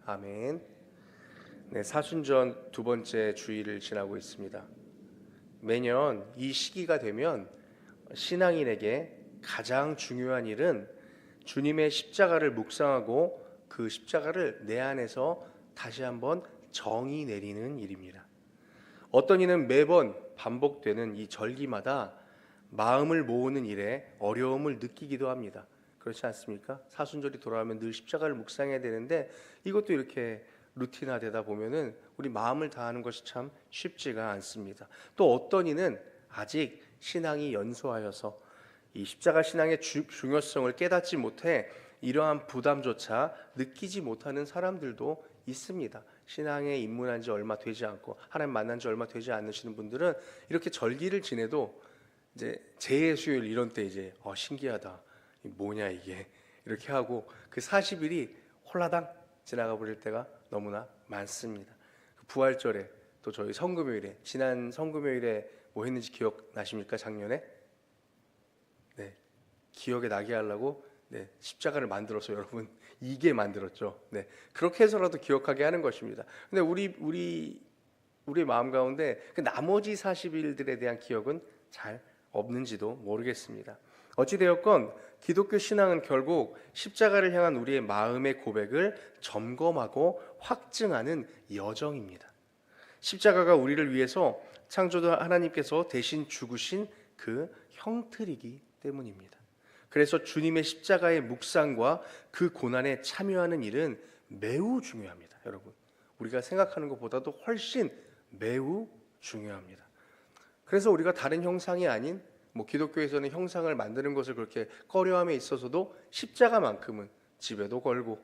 아멘. 네, 사순전 두 번째 주일을 지나고 있습니다. 매년 이 시기가 되면 신앙인에게 가장 중요한 일은 주님의 십자가를 묵상하고 그 십자가를 내 안에서 다시 한번 정의 내리는 일입니다. 어떤 이는 매번 반복되는 이 절기마다 마음을 모으는 일에 어려움을 느끼기도 합니다. 그렇지 않습니까? 사순절이 돌아오면 늘 십자가를 묵상해야 되는데 이것도 이렇게 루틴화되다 보면은 우리 마음을 다하는 것이 참 쉽지가 않습니다. 또 어떤 이는 아직 신앙이 연소하여서 이 십자가 신앙의 중요성을 깨닫지 못해 이러한 부담조차 느끼지 못하는 사람들도 있습니다. 신앙에 입문한 지 얼마 되지 않고 하나님 만난 지 얼마 되지 않으시는 분들은 이렇게 절기를 지내도 이제 재예수요일 이런 때 이제 신기하다, 뭐냐 이게, 이렇게 하고 그 40일이 홀라당 지나가 버릴 때가 너무나 많습니다. 부활절에 또 저희 성금요일에, 지난 성금요일에 뭐 했는지 기억나십니까? 작년에? 네, 기억에 나게 하려고 십자가를 만들어서 여러분 이게 만들었죠. 네, 그렇게 해서라도 기억하게 하는 것입니다. 근데 우리의 마음 가운데 그 나머지 40일들에 대한 기억은 잘 없는지도 모르겠습니다. 어찌되었건 기독교 신앙은 결국 십자가를 향한 우리의 마음의 고백을 점검하고 확증하는 여정입니다. 십자가가 우리를 위해서 창조주 하나님께서 대신 죽으신 그 형틀이기 때문입니다. 그래서 주님의 십자가의 묵상과 그 고난에 참여하는 일은 매우 중요합니다. 여러분, 우리가 생각하는 것보다도 훨씬 매우 중요합니다. 그래서 우리가 다른 형상이 아닌 기독교에서는 형상을 만드는 것을 그렇게 꺼려함에 있어서도 십자가만큼은 집에도 걸고,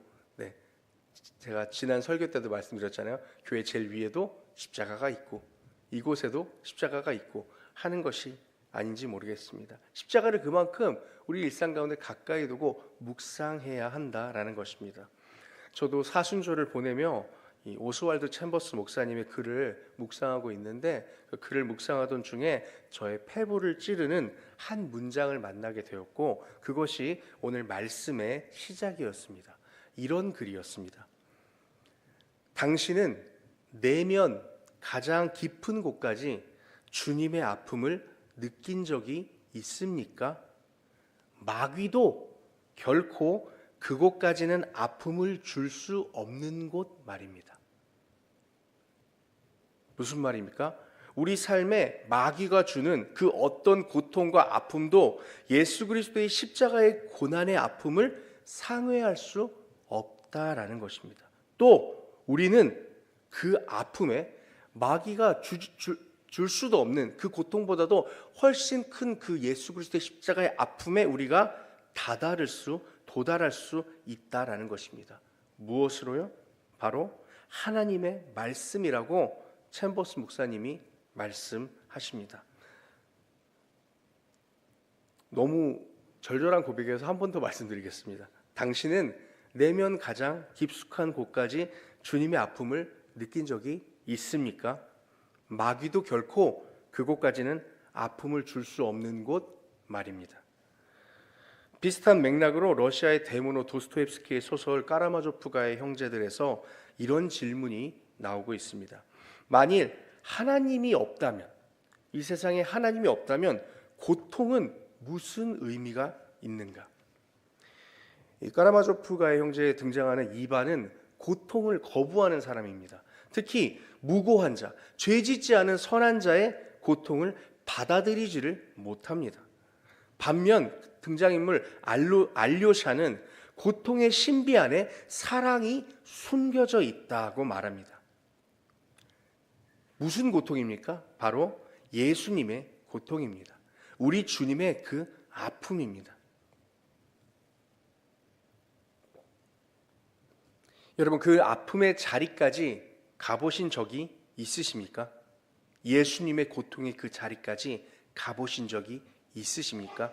제가 지난 설교 때도 말씀드렸잖아요. 교회 제일 위에도 십자가가 있고 이곳에도 십자가가 있고 하는 것이 아닌지 모르겠습니다. 십자가를 그만큼 우리 일상 가운데 가까이 두고 묵상해야 한다라는 것입니다. 저도 사순절을 보내며 이 오스왈드 챔버스 목사님의 글을 묵상하고 있는데 그 글을 묵상하던 중에 저의 폐부를 찌르는 한 문장을 만나게 되었고 그것이 오늘 말씀의 시작이었습니다. 이런 글이었습니다. 당신은 내면 가장 깊은 곳까지 주님의 아픔을 느낀 적이 있습니까? 마귀도 결코 그곳까지는 아픔을 줄 수 없는 곳 말입니다. 무슨 말입니까? 우리 삶에 마귀가 주는 그 어떤 고통과 아픔도 예수 그리스도의 십자가의 고난의 아픔을 상회할 수 없다라는 것입니다. 또 우리는 그 아픔에 마귀가 줄 수도 없는 그 고통보다도 훨씬 큰 그 예수 그리스도의 십자가의 아픔에 우리가 도달할 수 있다라는 것입니다. 무엇으로요? 바로 하나님의 말씀이라고 챔버스 목사님이 말씀하십니다. 너무 절절한 고백이어서 한 번 더 말씀드리겠습니다. 당신은 내면 가장 깊숙한 곳까지 주님의 아픔을 느낀 적이 있습니까? 마귀도 결코 그곳까지는 아픔을 줄 수 없는 곳 말입니다. 비슷한 맥락으로 러시아의 대문호 도스토옙스키의 소설 까라마조프가의 형제들에서 이런 질문이 나오고 있습니다. 만일 하나님이 없다면, 이 세상에 하나님이 없다면 고통은 무슨 의미가 있는가? 이 까라마조프가의 형제에 등장하는 이반은 고통을 거부하는 사람입니다. 특히 무고한 자, 죄짓지 않은 선한 자의 고통을 받아들이지를 못합니다. 반면 등장인물 알료샤는 고통의 신비 안에 사랑이 숨겨져 있다고 말합니다. 무슨 고통입니까? 바로 예수님의 고통입니다. 우리 주님의 그 아픔입니다. 여러분, 그 아픔의 자리까지 가보신 적이 있으십니까? 예수님의 고통의 그 자리까지 가보신 적이 있으십니까?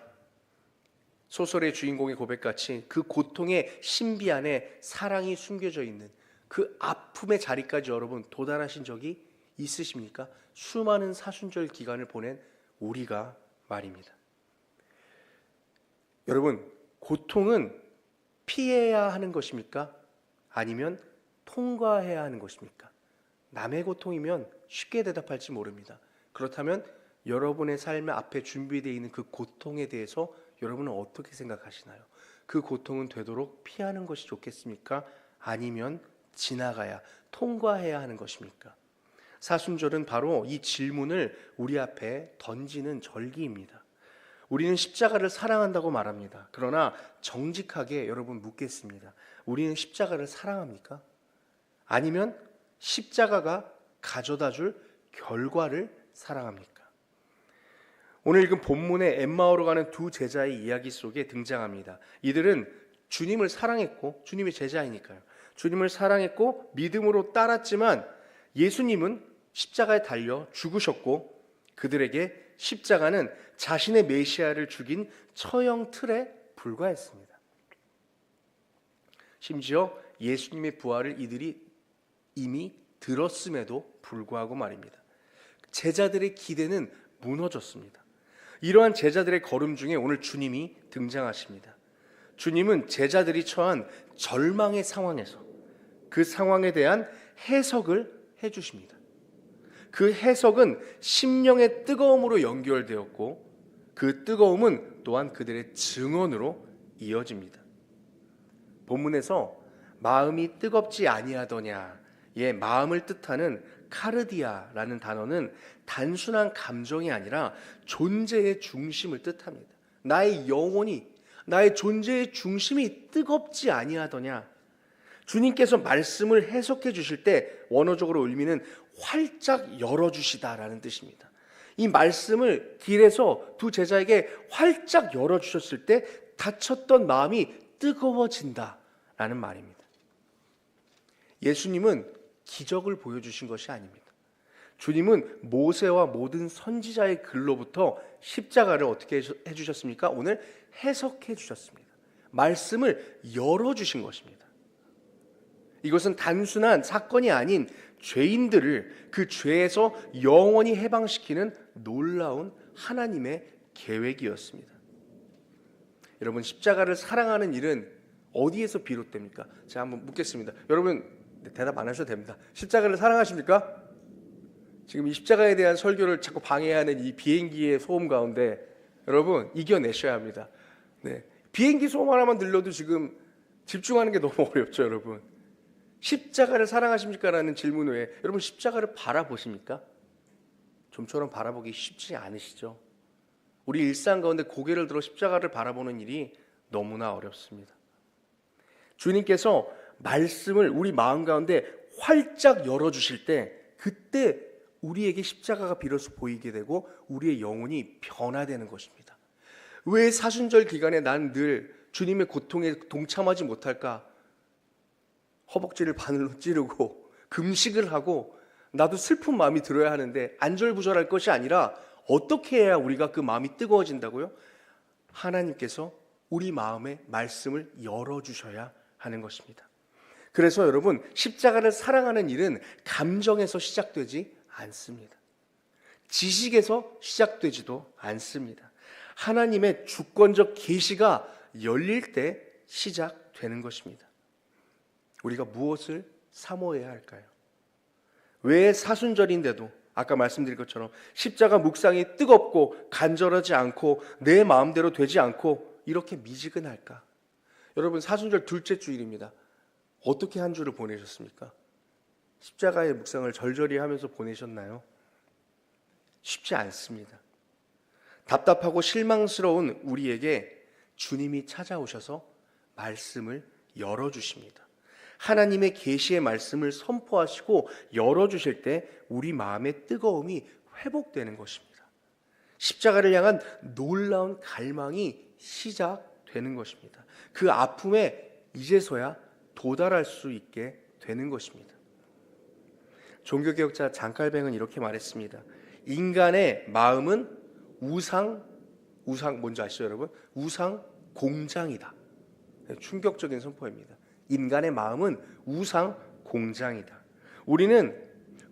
소설의 주인공의 고백같이 그 고통의 신비 안에 사랑이 숨겨져 있는 그 아픔의 자리까지 여러분 도달하신 적이 있으십니까? 수많은 사순절 기간을 보낸 우리가 말입니다. 여러분, 고통은 피해야 하는 것입니까? 아니면 통과해야 하는 것입니까? 남의 고통이면 쉽게 대답할지 모릅니다. 그렇다면 여러분의 삶의 앞에 준비되어 있는 그 고통에 대해서 여러분은 어떻게 생각하시나요? 그 고통은 되도록 피하는 것이 좋겠습니까? 아니면 지나가야, 통과해야 하는 것입니까? 사순절은 바로 이 질문을 우리 앞에 던지는 절기입니다. 우리는 십자가를 사랑한다고 말합니다. 그러나 정직하게 여러분 묻겠습니다. 우리는 십자가를 사랑합니까? 아니면 십자가가 가져다 줄 결과를 사랑합니까? 오늘 읽은 본문의 엠마오로 가는 두 제자의 이야기 속에 등장합니다. 이들은 주님을 사랑했고, 주님의 제자이니까요. 주님을 사랑했고 믿음으로 따랐지만 예수님은 십자가에 달려 죽으셨고, 그들에게 십자가는 자신의 메시아를 죽인 처형 틀에 불과했습니다. 심지어 예수님의 부활을 이들이 이미 들었음에도 불구하고 말입니다. 제자들의 기대는 무너졌습니다. 이러한 제자들의 걸음 중에 오늘 주님이 등장하십니다. 주님은 제자들이 처한 절망의 상황에서 그 상황에 대한 해석을 해주십니다. 그 해석은 심령의 뜨거움으로 연결되었고, 그 뜨거움은 또한 그들의 증언으로 이어집니다. 본문에서 마음이 뜨겁지 아니하더냐의 마음을 뜻하는 카르디아라는 단어는 단순한 감정이 아니라 존재의 중심을 뜻합니다. 나의 영혼이, 나의 존재의 중심이 뜨겁지 아니하더냐. 주님께서 말씀을 해석해 주실 때 원어적으로 의미는 활짝 열어주시다라는 뜻입니다. 이 말씀을 길에서 두 제자에게 활짝 열어주셨을 때 닫혔던 마음이 뜨거워진다라는 말입니다. 예수님은 기적을 보여주신 것이 아닙니다. 주님은 모세와 모든 선지자의 글로부터 십자가를 어떻게 해주셨습니까? 오늘 해석해 주셨습니다. 말씀을 열어주신 것입니다. 이것은 단순한 사건이 아닌 죄인들을 그 죄에서 영원히 해방시키는 놀라운 하나님의 계획이었습니다. 여러분, 십자가를 사랑하는 일은 어디에서 비롯됩니까? 제가 한번 묻겠습니다. 여러분 대답 안 하셔도 됩니다. 십자가를 사랑하십니까? 지금 이 십자가에 대한 설교를 자꾸 방해하는 이 비행기의 소음 가운데 여러분 이겨내셔야 합니다. 네. 비행기 소음 하나만 들려도 지금 집중하는 게 너무 어렵죠, 여러분. 십자가를 사랑하십니까? 라는 질문 외에 여러분 십자가를 바라보십니까? 좀처럼 바라보기 쉽지 않으시죠? 우리 일상 가운데 고개를 들어 십자가를 바라보는 일이 너무나 어렵습니다. 주님께서 말씀을 우리 마음 가운데 활짝 열어주실 때 그때 우리에게 십자가가 비로소 보이게 되고 우리의 영혼이 변화되는 것입니다. 왜 사순절 기간에 난 늘 주님의 고통에 동참하지 못할까? 허벅지를 바늘로 찌르고 금식을 하고 나도 슬픈 마음이 들어야 하는데 안절부절할 것이 아니라 어떻게 해야 우리가 그 마음이 뜨거워진다고요? 하나님께서 우리 마음에 말씀을 열어주셔야 하는 것입니다. 그래서 여러분 십자가를 사랑하는 일은 감정에서 시작되지 않습니다. 지식에서 시작되지도 않습니다. 하나님의 주권적 계시가 열릴 때 시작되는 것입니다. 우리가 무엇을 사모해야 할까요? 왜 사순절인데도 아까 말씀드린 것처럼 십자가 묵상이 뜨겁고 간절하지 않고 내 마음대로 되지 않고 이렇게 미지근할까? 여러분 사순절 둘째 주일입니다. 어떻게 한 주를 보내셨습니까? 십자가의 묵상을 절절히 하면서 보내셨나요? 쉽지 않습니다. 답답하고 실망스러운 우리에게 주님이 찾아오셔서 말씀을 열어주십니다. 하나님의 계시의 말씀을 선포하시고 열어주실 때 우리 마음의 뜨거움이 회복되는 것입니다. 십자가를 향한 놀라운 갈망이 시작되는 것입니다. 그 아픔에 이제서야 도달할 수 있게 되는 것입니다. 종교개혁자 장칼뱅은 이렇게 말했습니다. 인간의 마음은 우상 뭔지 아시죠 여러분? 우상 공장이다. 충격적인 선포입니다. 인간의 마음은 우상 공장이다. 우리는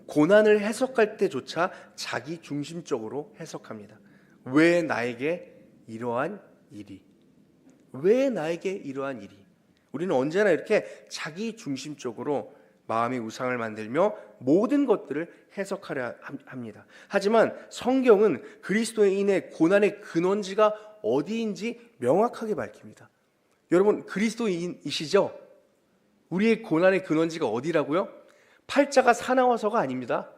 고난을 해석할 때조차 자기 중심적으로 해석합니다. 왜 나에게 이러한 일이? 왜 나에게 이러한 일이? 우리는 언제나 이렇게 자기 중심적으로 마음의 우상을 만들며 모든 것들을 해석하려 합니다. 하지만 성경은 그리스도인의 고난의 근원지가 어디인지 명확하게 밝힙니다. 여러분, 그리스도인이시죠? 우리의 고난의 근원지가 어디라고요? 팔자가 사나워서가 아닙니다.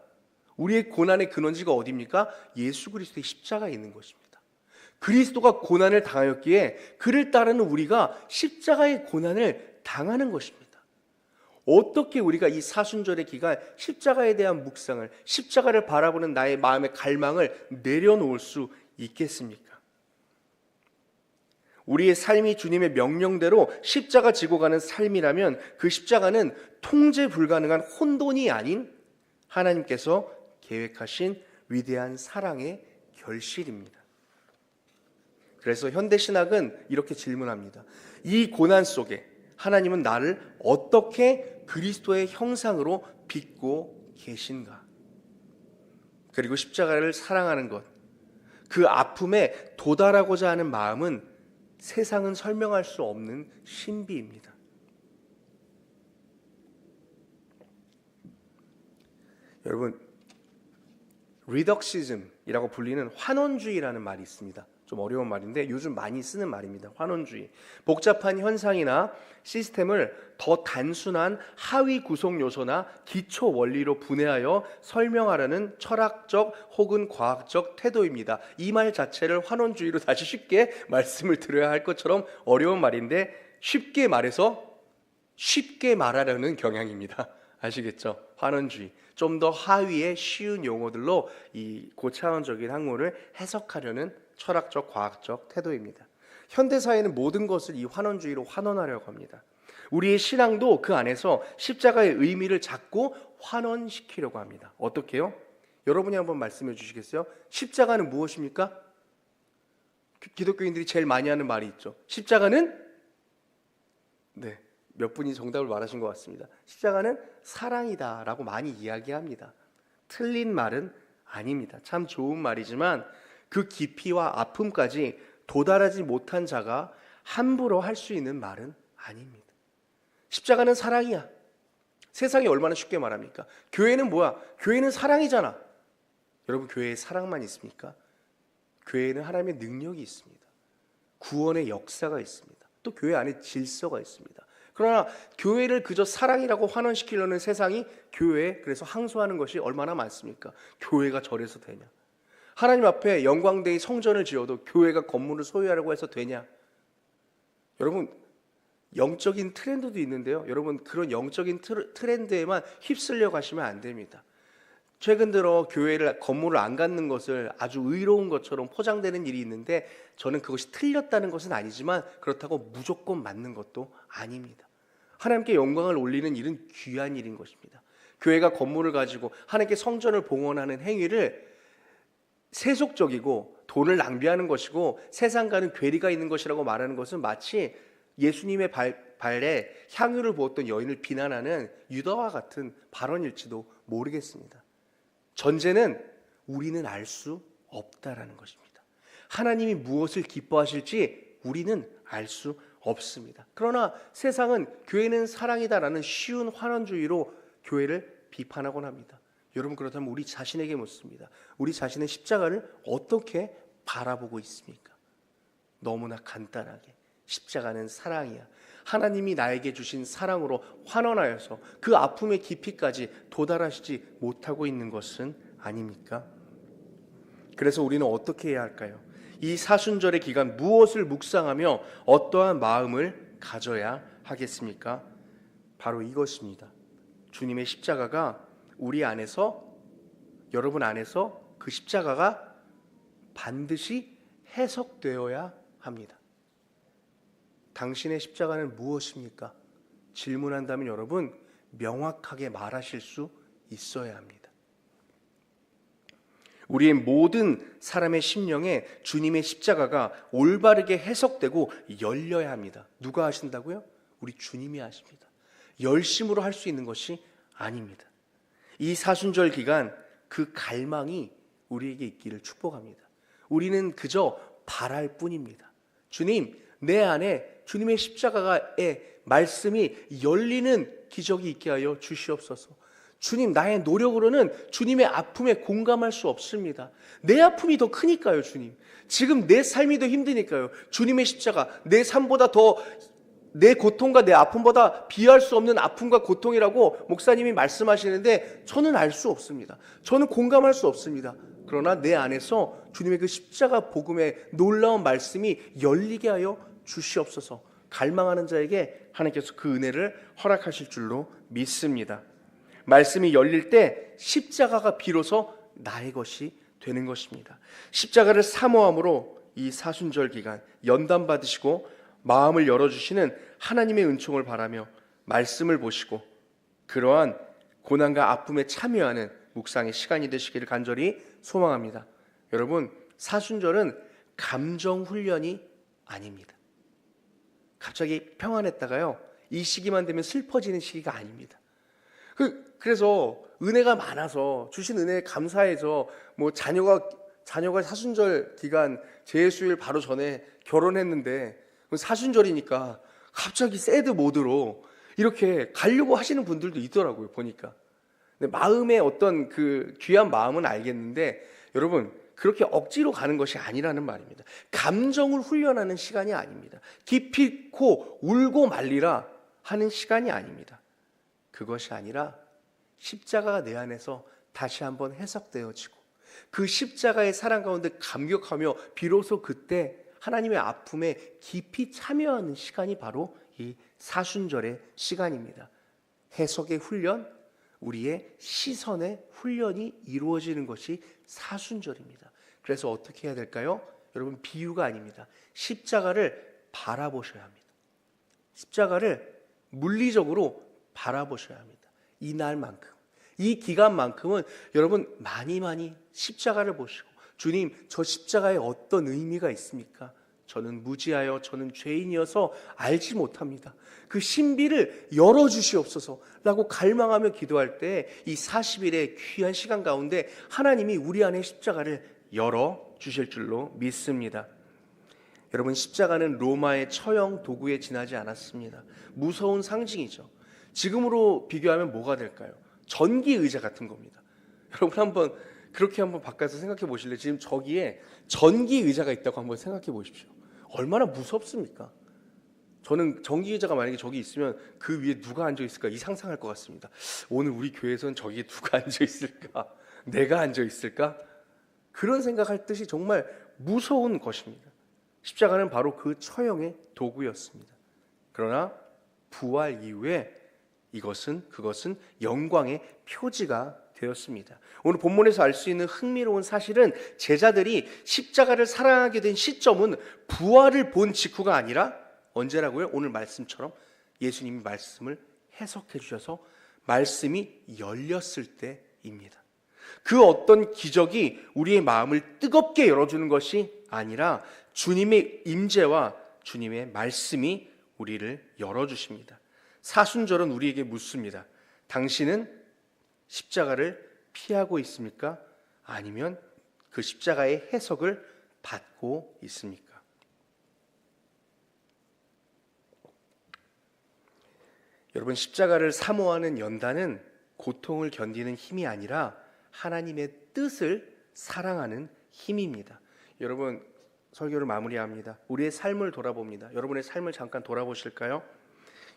우리의 고난의 근원지가 어디입니까? 예수 그리스도의 십자가에 있는 것입니다. 그리스도가 고난을 당하였기에 그를 따르는 우리가 십자가의 고난을 당하는 것입니다. 어떻게 우리가 이 사순절의 기간 십자가에 대한 묵상을, 십자가를 바라보는 나의 마음의 갈망을 내려놓을 수 있겠습니까? 우리의 삶이 주님의 명령대로 십자가 지고 가는 삶이라면 그 십자가는 통제 불가능한 혼돈이 아닌 하나님께서 계획하신 위대한 사랑의 결실입니다. 그래서 현대신학은 이렇게 질문합니다. 이 고난 속에 하나님은 나를 어떻게 그리스도의 형상으로 빚고 계신가? 그리고 십자가를 사랑하는 것, 그 아픔에 도달하고자 하는 마음은 세상은 설명할 수 없는 신비입니다. 여러분, 리덕시즘이라고 불리는 환원주의라는 말이 있습니다. 좀 어려운 말인데 요즘 많이 쓰는 말입니다. 환원주의. 복잡한 현상이나 시스템을 더 단순한 하위 구성 요소나 기초 원리로 분해하여 설명하려는 철학적 혹은 과학적 태도입니다. 이 말 자체를 환원주의로 다시 쉽게 말씀을 드려야 할 것처럼 어려운 말인데 쉽게 말해서 쉽게 말하려는 경향입니다. 아시겠죠? 환원주의. 좀 더 하위의 쉬운 용어들로 이 고차원적인 학문을 해석하려는 철학적, 과학적 태도입니다. 현대사회는 모든 것을 이 환원주의로 환원하려고 합니다. 우리의 신앙도 그 안에서 십자가의 의미를 잡고 환원시키려고 합니다. 어떻게요? 여러분이 한번 말씀해 주시겠어요? 십자가는 무엇입니까? 기독교인들이 제일 많이 하는 말이 있죠. 십자가는 몇 분이 정답을 말하신 것 같습니다. 십자가는 사랑이다 라고 많이 이야기합니다. 틀린 말은 아닙니다. 참 좋은 말이지만 그 깊이와 아픔까지 도달하지 못한 자가 함부로 할 수 있는 말은 아닙니다. 십자가는 사랑이야. 세상이 얼마나 쉽게 말합니까? 교회는 뭐야? 교회는 사랑이잖아. 여러분, 교회에 사랑만 있습니까? 교회에는 하나님의 능력이 있습니다. 구원의 역사가 있습니다. 또 교회 안에 질서가 있습니다. 그러나 교회를 그저 사랑이라고 환원시키려는 세상이 교회에 그래서 항소하는 것이 얼마나 많습니까? 교회가 저래서 되냐? 하나님 앞에 영광되이 성전을 지어도 교회가 건물을 소유하려고 해서 되냐? 여러분, 영적인 트렌드도 있는데요. 여러분, 그런 영적인 트렌드에만 휩쓸려 가시면 안 됩니다. 최근 들어 교회를 건물을 안 갖는 것을 아주 의로운 것처럼 포장되는 일이 있는데 저는 그것이 틀렸다는 것은 아니지만 그렇다고 무조건 맞는 것도 아닙니다. 하나님께 영광을 올리는 일은 귀한 일인 것입니다. 교회가 건물을 가지고 하나님께 성전을 봉헌하는 행위를 세속적이고 돈을 낭비하는 것이고 세상과는 괴리가 있는 것이라고 말하는 것은 마치 예수님의 발에 향유를 부었던 여인을 비난하는 유다와 같은 발언일지도 모르겠습니다. 전제는 우리는 알 수 없다라는 것입니다. 하나님이 무엇을 기뻐하실지 우리는 알 수 없습니다. 그러나 세상은 교회는 사랑이다라는 쉬운 환원주의로 교회를 비판하곤 합니다. 여러분, 그렇다면 우리 자신에게 묻습니다. 우리 자신의 십자가를 어떻게 바라보고 있습니까? 너무나 간단하게 십자가는 사랑이야. 하나님이 나에게 주신 사랑으로 환원하여서 그 아픔의 깊이까지 도달하시지 못하고 있는 것은 아닙니까? 그래서 우리는 어떻게 해야 할까요? 이 사순절의 기간 무엇을 묵상하며 어떠한 마음을 가져야 하겠습니까? 바로 이것입니다. 주님의 십자가가 우리 안에서, 여러분 안에서 그 십자가가 반드시 해석되어야 합니다. 당신의 십자가는 무엇입니까? 질문한다면 여러분 명확하게 말하실 수 있어야 합니다. 우리의 모든 사람의 심령에 주님의 십자가가 올바르게 해석되고 열려야 합니다. 누가 하신다고요? 우리 주님이 하십니다. 열심으로 할 수 있는 것이 아닙니다. 이 사순절 기간 그 갈망이 우리에게 있기를 축복합니다. 우리는 그저 바랄 뿐입니다. 주님, 내 안에 주님의 십자가의 말씀이 열리는 기적이 있게 하여 주시옵소서. 주님, 나의 노력으로는 주님의 아픔에 공감할 수 없습니다. 내 아픔이 더 크니까요, 주님. 지금 내 삶이 더 힘드니까요. 주님의 십자가, 내 삶보다 더, 내 고통과 내 아픔보다 비할 수 없는 아픔과 고통이라고 목사님이 말씀하시는데 저는 알 수 없습니다. 저는 공감할 수 없습니다. 그러나 내 안에서 주님의 그 십자가 복음의 놀라운 말씀이 열리게 하여 주시옵소서. 갈망하는 자에게 하나님께서 그 은혜를 허락하실 줄로 믿습니다. 말씀이 열릴 때 십자가가 비로소 나의 것이 되는 것입니다. 십자가를 사모함으로 이 사순절 기간 연단 받으시고 마음을 열어주시는 하나님의 은총을 바라며 말씀을 보시고 그러한 고난과 아픔에 참여하는 묵상의 시간이 되시기를 간절히 소망합니다. 여러분, 사순절은 감정 훈련이 아닙니다. 갑자기 평안했다가요, 이 시기만 되면 슬퍼지는 시기가 아닙니다. 그래서 은혜가 많아서 주신 은혜에 감사해서 자녀가 사순절 기간 제수일 바로 전에 결혼했는데 사순절이니까 갑자기 새드 모드로 이렇게 가려고 하시는 분들도 있더라고요, 보니까. 근데 마음의 어떤 그 귀한 마음은 알겠는데 여러분, 그렇게 억지로 가는 것이 아니라는 말입니다. 감정을 훈련하는 시간이 아닙니다. 기필코 울고 말리라 하는 시간이 아닙니다. 그것이 아니라 십자가가 내 안에서 다시 한번 해석되어지고 그 십자가의 사랑 가운데 감격하며 비로소 그때 하나님의 아픔에 깊이 참여하는 시간이 바로 이 사순절의 시간입니다. 해석의 훈련, 우리의 시선의 훈련이 이루어지는 것이 사순절입니다. 그래서 어떻게 해야 될까요? 여러분, 비유가 아닙니다. 십자가를 바라보셔야 합니다. 십자가를 물리적으로 바라보셔야 합니다. 이날만큼, 이 기간만큼은 여러분 많이 십자가를 보시고, 주님, 저 십자가에 어떤 의미가 있습니까? 저는 무지하여 저는 죄인이어서 알지 못합니다. 그 신비를 열어주시옵소서 라고 갈망하며 기도할 때 이 40일의 귀한 시간 가운데 하나님이 우리 안에 십자가를 열어주실 줄로 믿습니다. 여러분, 십자가는 로마의 처형 도구에 지나지 않았습니다. 무서운 상징이죠. 지금으로 비교하면 뭐가 될까요? 전기 의자 같은 겁니다. 여러분 그렇게 한번 바꿔서 생각해 보실래요? 지금 저기에 전기 의자가 있다고 한번 생각해 보십시오. 얼마나 무섭습니까? 저는 전기 의자가 만약에 저기 있으면 그 위에 누가 앉아 있을까 이 상상할 것 같습니다. 오늘 우리 교회에서는 저기에 누가 앉아 있을까? 내가 앉아 있을까? 그런 생각할 듯이 정말 무서운 것입니다. 십자가는 바로 그 처형의 도구였습니다. 그러나 부활 이후에 그것은 영광의 표지가 되었습니다. 오늘 본문에서 알 수 있는 흥미로운 사실은 제자들이 십자가를 사랑하게 된 시점은 부활을 본 직후가 아니라 언제라고요? 오늘 말씀처럼 예수님이 말씀을 해석해 주셔서 말씀이 열렸을 때입니다. 그 어떤 기적이 우리의 마음을 뜨겁게 열어주는 것이 아니라 주님의 임재와 주님의 말씀이 우리를 열어주십니다. 사순절은 우리에게 묻습니다. 당신은 십자가를 피하고 있습니까? 아니면 그 십자가의 해석을 받고 있습니까? 여러분, 십자가를 사모하는 연단은 고통을 견디는 힘이 아니라 하나님의 뜻을 사랑하는 힘입니다. 여러분, 설교를 마무리합니다. 우리의 삶을 돌아봅니다. 여러분의 삶을 잠깐 돌아보실까요?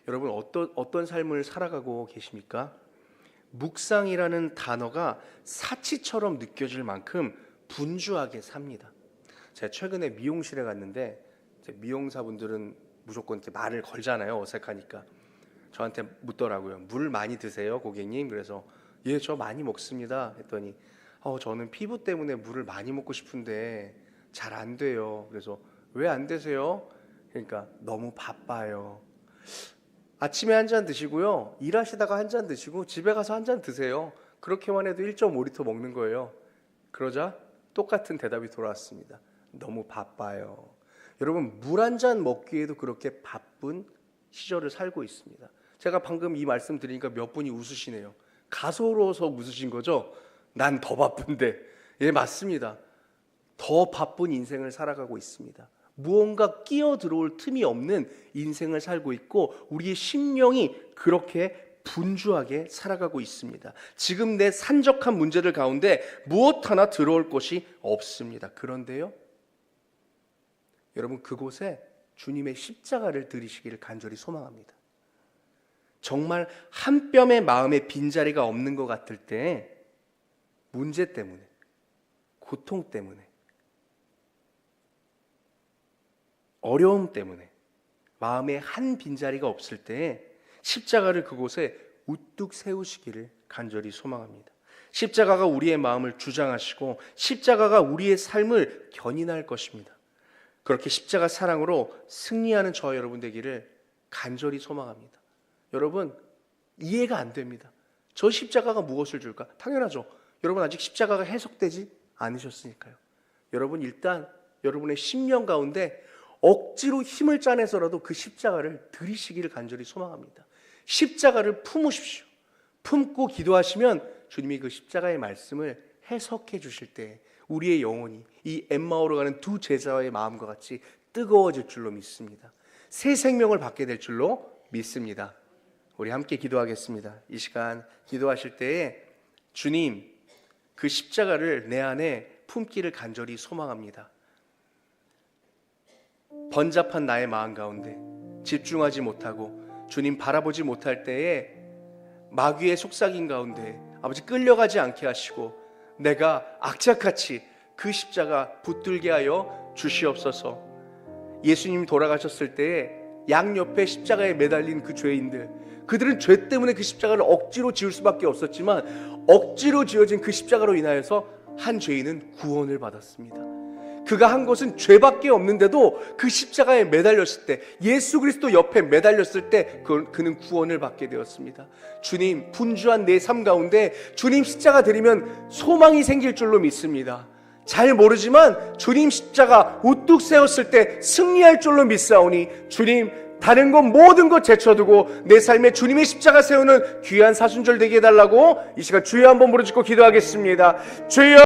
여러분, 어떤 삶을 살아가고 계십니까? 묵상이라는 단어가 사치처럼 느껴질 만큼 분주하게 삽니다. 제가 최근에 미용실에 갔는데 미용사분들은 무조건 이렇게 말을 걸잖아요. 어색하니까. 저한테 묻더라고요. 물 많이 드세요, 고객님? 그래서 예, 저 많이 먹습니다. 했더니 저는 피부 때문에 물을 많이 먹고 싶은데 잘 안 돼요. 그래서 왜 안 되세요? 그러니까 너무 바빠요. 아침에 한 잔 드시고요, 일하시다가 한 잔 드시고 집에 가서 한 잔 드세요. 그렇게만 해도 1.5리터 먹는 거예요. 그러자 똑같은 대답이 돌아왔습니다. 너무 바빠요. 여러분, 물 한 잔 먹기에도 그렇게 바쁜 시절을 살고 있습니다. 제가 방금 이 말씀 드리니까 몇 분이 웃으시네요. 가소로워서 웃으신 거죠? 난 더 바쁜데. 예, 맞습니다. 더 바쁜 인생을 살아가고 있습니다. 무언가 끼어 들어올 틈이 없는 인생을 살고 있고 우리의 심령이 그렇게 분주하게 살아가고 있습니다. 지금 내 산적한 문제들 가운데 무엇 하나 들어올 곳이 없습니다. 그런데요, 여러분, 그곳에 주님의 십자가를 들이시기를 간절히 소망합니다. 정말 한 뼘의 마음의 빈자리가 없는 것 같을 때, 문제 때문에, 고통 때문에, 어려움 때문에 마음에 한 빈자리가 없을 때 십자가를 그곳에 우뚝 세우시기를 간절히 소망합니다. 십자가가 우리의 마음을 주장하시고 십자가가 우리의 삶을 견인할 것입니다. 그렇게 십자가 사랑으로 승리하는 저와 여러분 되기를 간절히 소망합니다. 여러분, 이해가 안 됩니다. 저 십자가가 무엇을 줄까? 당연하죠. 여러분, 아직 십자가가 해석되지 않으셨으니까요. 여러분, 일단 여러분의 심령 가운데 억지로 힘을 짜내서라도 그 십자가를 들이시기를 간절히 소망합니다. 십자가를 품으십시오. 품고 기도하시면 주님이 그 십자가의 말씀을 해석해 주실 때 우리의 영혼이 이 엠마오로 가는 두 제자의 마음과 같이 뜨거워질 줄로 믿습니다. 새 생명을 받게 될 줄로 믿습니다. 우리 함께 기도하겠습니다. 이 시간 기도하실 때에 주님, 그 십자가를 내 안에 품기를 간절히 소망합니다. 번잡한 나의 마음 가운데 집중하지 못하고 주님 바라보지 못할 때에 마귀의 속삭임 가운데 아버지 끌려가지 않게 하시고 내가 악착같이 그 십자가 붙들게 하여 주시옵소서. 예수님이 돌아가셨을 때에 양옆에 십자가에 매달린 그 죄인들, 그들은 죄 때문에 그 십자가를 억지로 지을 수밖에 없었지만 억지로 지어진 그 십자가로 인하여서 한 죄인은 구원을 받았습니다. 그가 한 것은 죄밖에 없는데도 그 십자가에 매달렸을 때, 예수 그리스도 옆에 매달렸을 때 그는 구원을 받게 되었습니다. 주님, 분주한 내 삶 가운데 주님 십자가 드리면 소망이 생길 줄로 믿습니다. 잘 모르지만 주님 십자가 우뚝 세웠을 때 승리할 줄로 믿사오니 주님, 다른 것 모든 것 제쳐두고 내 삶에 주님의 십자가 세우는 귀한 사순절 되게 해달라고 이 시간 주여 한번 부르짖고 기도하겠습니다. 주여.